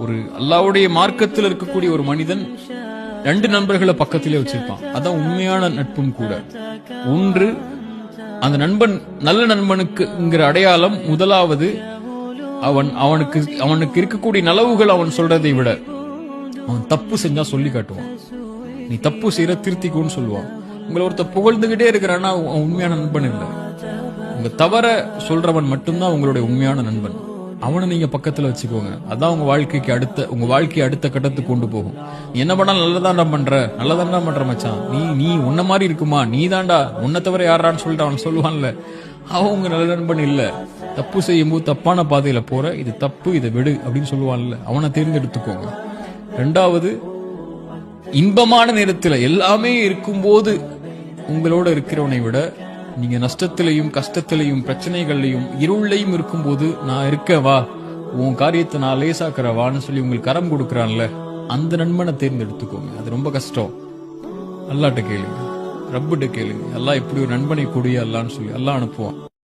ஒரு அல்லாஹ்வுடைய மார்க்கத்தில் இருக்கக்கூடிய ஒரு மனிதன் 2 நண்பர்களை பக்கத்திலே வச்சிருப்பான். அதான் உண்மையான நட்பும் கூட. ஒன்று, அந்த நண்பன் நல்ல நண்பனுக்குங்கிற அடையாளம் முதலாவது அவனுக்கு இருக்கக்கூடிய நலவுகள் அவன் சொல்றதை விட அவன் தப்பு செஞ்சா சொல்லி காட்டுவான். நீ தப்பு செய்யற திருத்திக்குன்னு சொல்லுவான். உங்களை ஒருத்தர் புகழ்ந்துகிட்டே இருக்கிறான்னா அவன் உண்மையான நண்பன் இல்லை. உங்க தவற சொல்றவன் மட்டும்தான் உங்களுடைய உண்மையான நண்பன். அவனை நீங்க பக்கத்துல வச்சுக்கோங்க. அதான் உங்க வாழ்க்கையை அடுத்த கட்டத்துக்கு கொண்டு போகும். என்ன பண்ணாலும் நல்லதாண்டா பண்ற மச்சான், நீ உன்ன மாதிரி இருக்குமா, நீ தாண்டா உன்னை தவிர யாரான்னு சொல்லிட்டு அவன் சொல்லுவான்ல, அவன் உங்க நல்ல நண்பன் இல்ல. தப்பு செய்யும் போது தப்பான பாதையில போற, இது தப்பு, இதை விடு அப்படின்னு சொல்லுவான்ல, அவனை தேர்ந்தெடுத்துக்கோங்க. 2வது, இன்பமான நேரத்துல எல்லாமே இருக்கும்போது உங்களோட இருக்கிறவனை விட நீங்க நஷ்டத்திலையும் கஷ்டத்திலையும் பிரச்சனைகள்லையும் இருளையும் இருக்கும்போது நான் இருக்க வா, உன் காரியத்தை நான் லேசாக்குற வான்னு சொல்லி உங்களுக்கு கரம் கொடுக்கறான்ல, அந்த நண்பனை தேர்ந்தெடுத்துக்கோங்க. அது ரொம்ப கஷ்டம். அல்லாஹ்ட்ட கேளுங்க, ரப்பிட்ட கேளுங்க, அல்லாஹ் இப்படி ஒரு நண்பனை கொடிய அல்லான்னு சொல்லி அல்லாஹ் அனுப்புவான்.